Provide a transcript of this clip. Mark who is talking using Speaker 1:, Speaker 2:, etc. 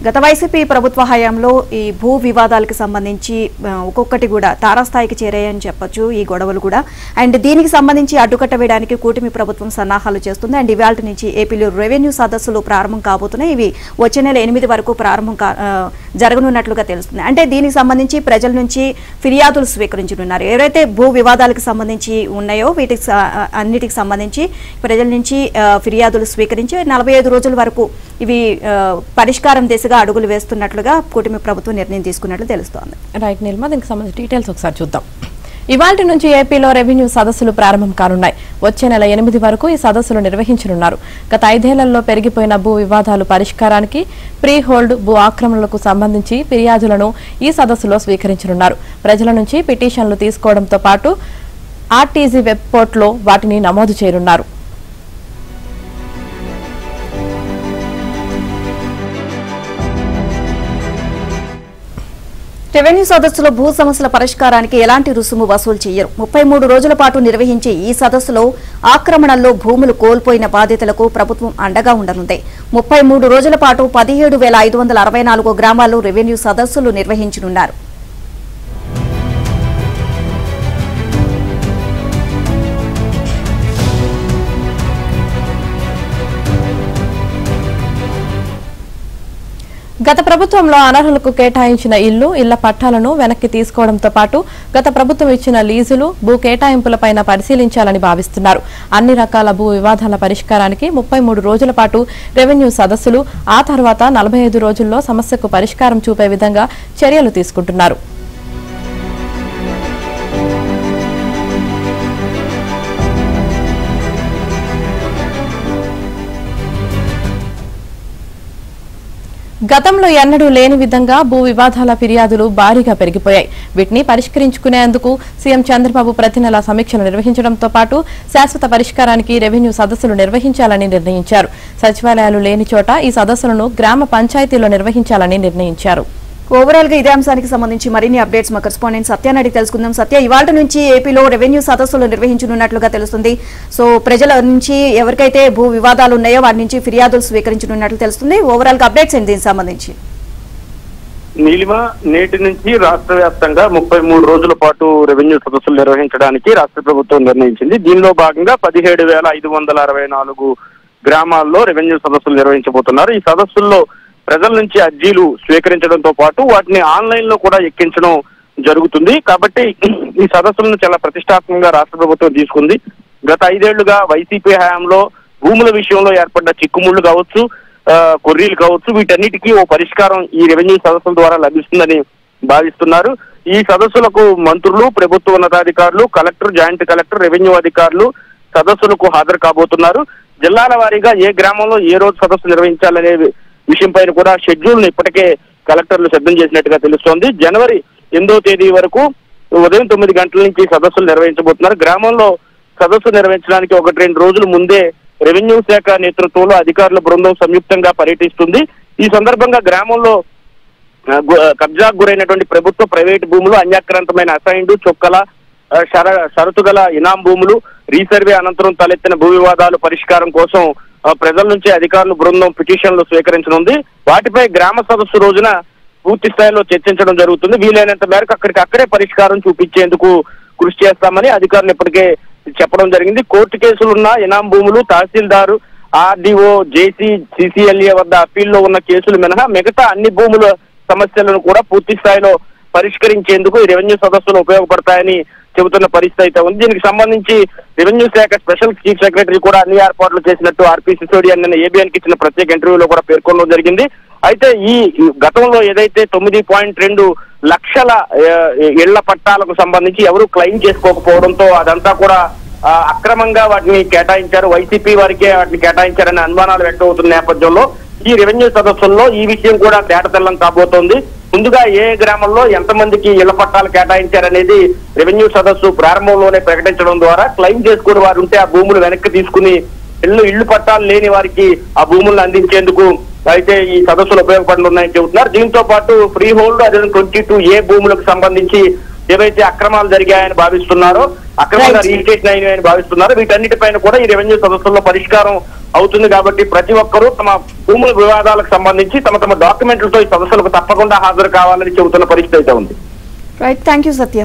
Speaker 1: గత వైసీపీ ప్రభుత్వ హయాంలో ఈ భూ వివాదాలకు సంబంధించి ఒక్కొక్కటి కూడా తారాస్థాయికి చేరాయని చెప్పొచ్చు ఈ గొడవలు కూడా. అండ్ దీనికి సంబంధించి అడ్డుకట్ట వేయడానికి కూటమి ప్రభుత్వం సన్నాహాలు చేస్తుంది. అండ్ ఇవాళ నుంచి ఏపీలో రెవెన్యూ సదస్సులు ప్రారంభం కాబోతున్నాయి. ఇవి వచ్చే నెల 8 వరకు జరగనున్నట్లుగా తెలుస్తుంది. అంటే దీనికి సంబంధించి ప్రజల నుంచి ఫిర్యాదులు స్వీకరించనున్నారు. ఎవరైతే భూ వివాదాలకు సంబంధించి ఉన్నాయో వీటికి అన్నిటికి సంబంధించి ప్రజల నుంచి ఫిర్యాదులు స్వీకరించి 45 రోజుల వరకు ఇవి పరిష్కారం దిశగా అడుగులు వేస్తున్నట్లుగా కూటమి ప్రభుత్వం నిర్ణయం తీసుకున్నట్లు తెలుస్తోంది.
Speaker 2: రైట్ నిర్మా, దీనికి సంబంధించి డీటెయిల్స్ ఒకసారి చూద్దాం. ఇవాల్టి నుంచి ఏపీలో రెవెన్యూ సదస్సులు ప్రారంభం కానున్నాయి. వచ్చే నెల 8 వరకు ఈ సదస్సులు నిర్వహించనున్నారు. గత 5 ఏళ్లలో పెరిగిపోయిన భూ వివాదాలు పరిష్కారానికి ప్రీ హోల్డ్ భూ ఆక్రమణలకు సంబంధించి ఫిర్యాదులను ఈ సదస్సులో స్వీకరించనున్నారు. ప్రజల నుంచి పిటిషన్లు తీసుకోవడంతో పాటు ఆర్టీజీ వెబ్ పోర్టల్లో వాటిని నమోదు చేయనున్నారు.
Speaker 1: రెవెన్యూ సదస్సులో భూ సమస్యల పరిష్కారానికి ఎలాంటి రుసుము వసూలు చేయరు. 33 రోజుల పాటు నిర్వహించే ఈ సదస్సులో ఆక్రమణల్లో భూములు కోల్పోయిన బాధితులకు ప్రభుత్వం అండగా ఉండనుంది. 33 రోజుల పాటు 17,564 గ్రామాల్లో రెవెన్యూ సదస్సులు నిర్వహించనున్నారు.
Speaker 2: గత ప్రభుత్వంలో అనర్హులకు కేటాయించిన ఇళ్ల పట్టాలను వెనక్కి తీసుకోవడంతో పాటు గత ప్రభుత్వం ఇచ్చిన లీజులు భూ కేటాయింపులపైన పరిశీలించాలని భావిస్తున్నారు. అన్ని రకాల భూ వివాదాల పరిష్కారానికి 33 రోజుల పాటు రెవెన్యూ సదస్సులు, ఆ తర్వాత 45 రోజుల్లో సమస్యకు పరిష్కారం చూపే విధంగా చర్యలు తీసుకుంటున్నారు. గతంలో ఎన్నడూ లేని విధంగా భూ వివాదాల ఫిర్యాదులు భారీగా పెరిగిపోయాయి. వీటిని పరిష్కరించుకునేందుకు సీఎం చంద్రబాబు ప్రతి నెల సమీక్షలు నిర్వహించడంతో పాటు శాశ్వత పరిష్కారానికి రెవెన్యూ సదస్సులు నిర్వహించాలని నిర్ణయించారు. సచివాలయాలు లేని చోట ఈ సదస్సులను గ్రామ పంచాయతీల్లో నిర్వహించాలని నిర్ణయించారు.
Speaker 1: ఓవరాల్ గా ఇదే అంశానికి సంబంధించి మరిన్ని అప్డేట్స్ మా కరెస్పాండెంట్ సత్యాన్ని అడిగి తెలుసుకుందాం. సత్య, ఇవాళ నుంచి ఏపీలో రెవెన్యూ సదస్సులు నిర్వహించనున్నట్లుగా తెలుస్తుంది. సో ప్రజల నుంచి ఎవరికైతే భూ వివాదాలు ఉన్నాయో వాటి నుంచి ఫిర్యాదులు స్వీకరించనున్నట్లు తెలుస్తుంది. ఓవరాల్ గా అప్డేట్స్ ఏంటి దీనికి సంబంధించి?
Speaker 3: నీలిమ, నేటి నుంచి రాష్ట్ర వ్యాప్తంగా 33 రోజుల పాటు రెవెన్యూ సదస్సులు నిర్వహించడానికి రాష్ట్ర ప్రభుత్వం నిర్ణయించింది. దీనిలో భాగంగా 17,564 గ్రామాల్లో రెవెన్యూ సదస్సులు నిర్వహించబోతున్నారు. ఈ సదస్సుల్లో ప్రజల నుంచి అర్జీలు స్వీకరించడంతో పాటు వాటిని ఆన్లైన్ లో కూడా ఎక్కించడం జరుగుతుంది. కాబట్టి ఈ సదస్సులను చాలా ప్రతిష్టాత్మకంగా రాష్ట్ర ప్రభుత్వం తీసుకుంది. గత 5 ఏళ్లుగా వైసీపీ హయాంలో భూముల విషయంలో ఏర్పడ్డ చిక్కుముళ్లు కావచ్చు, కొర్రీలు కావచ్చు, వీటన్నిటికీ ఓ పరిష్కారం ఈ రెవెన్యూ సదస్సుల ద్వారా లభిస్తుందని భావిస్తున్నారు. ఈ సదస్సులకు మంత్రులు, ప్రభుత్వ ఉన్నతాధికారులు, కలెక్టర్, జాయింట్ కలెక్టర్, రెవెన్యూ అధికారులు సదస్సులకు హాజరు కాబోతున్నారు. జిల్లాల వారీగా ఏ గ్రామంలో ఏ రోజు సదస్సు నిర్వహించాలనే విషయం పైన కూడా షెడ్యూల్ ను ఇప్పటికే కలెక్టర్లు సిద్ధం చేసినట్టుగా తెలుస్తోంది. జనవరి 8వ తేదీ వరకు ఉదయం 9 గంటల నుంచి సదస్సులు నిర్వహించబోతున్నారు. గ్రామంలో సదస్సు నిర్వహించడానికి 1-2 రోజుల ముందే రెవెన్యూ శాఖ నేతృత్వంలో అధికారుల బృందం సంయుక్తంగా పర్యటిస్తుంది. ఈ సందర్భంగా గ్రామంలో కబ్జాకు గురైనటువంటి ప్రభుత్వ, ప్రైవేటు భూములు, అన్యాక్రాంతమైన అసైన్డ్, చొక్కల, షరతు గల ఇనాం భూములు, రీసర్వే అనంతరం తలెత్తిన భూ వివాదాలు పరిష్కారం కోసం ప్రజల నుంచి అధికారులు బృందం పిటిషన్లు స్వీకరించనుంది. వాటిపై గ్రామ సదస్సు రోజున పూర్తి స్థాయిలో చర్చించడం జరుగుతుంది. వీలైనంత మేరకు అక్కడే పరిష్కారం చూపించేందుకు కృషి చేస్తామని అధికారులు ఇప్పటికే చెప్పడం జరిగింది. కోర్టు కేసులున్న ఇనాం భూములు, తహసీల్దారు, ఆర్డీఓ, జేసీ, సిసిఎల్ఏ వద్ద అప్పీల్లో ఉన్న కేసులు మినహా మిగతా అన్ని భూముల సమస్యలను కూడా పూర్తి స్థాయిలో పరిష్కరించేందుకు ఈ రెవెన్యూ సదస్సులు ఉపయోగపడతాయని చెబుతున్న పరిస్థితి అయితే ఉంది. దీనికి సంబంధించి రెవెన్యూ శాఖ స్పెషల్ చీఫ్ సెక్రటరీ కూడా అన్ని ఏర్పాట్లు చేసినట్టు ఆర్పీ సిసోడియా నిన్న ఏబిఎన్ కి ఇచ్చిన ప్రత్యేక ఇంటర్వ్యూలో కూడా పేర్కొనడం జరిగింది. అయితే ఈ గతంలో ఏదైతే 9.2 లక్షల ఇళ్ల పట్టాలకు సంబంధించి ఎవరు క్లెయిమ్ చేసుకోకపోవడంతో అదంతా కూడా అక్రమంగా వాటిని కేటాయించారు, వైసీపీ వారికే వాటిని కేటాయించారనే అనుమానాలు వ్యక్తం అవుతున్న నేపథ్యంలో ఈ రెవెన్యూ సదస్సుల్లో ఈ విషయం కూడా తేటతెల్లం కాబోతోంది. ముందుగా ఏ గ్రామంలో ఎంతమందికి ఇళ్ల పట్టాలు కేటాయించారనేది రెవెన్యూ సదస్సు ప్రారంభంలోనే ప్రకటించడం ద్వారా క్లెయిమ్ చేసుకుని వారు ఉంటే ఆ భూములు వెనక్కి తీసుకుని ఇళ్లు పట్టాలు లేని వారికి ఆ భూములను అందించేందుకు అయితే ఈ సదస్సులు ఉపయోగపడనున్నాయని చెబుతున్నారు. దీంతో పాటు ఫ్రీ హోల్డ్ అదే 22A భూములకు సంబంధించి ఏవైతే అక్రమాలు జరిగాయని భావిస్తున్నారో అక్రమంగా రిజిస్ట్రేషన్ అయినవి భావిస్తున్నారు. వీటన్నిటిపైన కూడా ఈ రెవెన్యూ సదస్సుల్లో పరిష్కారం అవుతుంది కాబట్టి ప్రతి ఒక్కరూ తమ భూముల వివాదాలకు సంబంధించి తమ తమ డాక్యుమెంట్లతో ఈ సదస్సులకు తప్పకుండా హాజరు కావాలని చెబుతున్న పరిస్థితి అయితే ఉంది.
Speaker 1: Right, thank you Satya.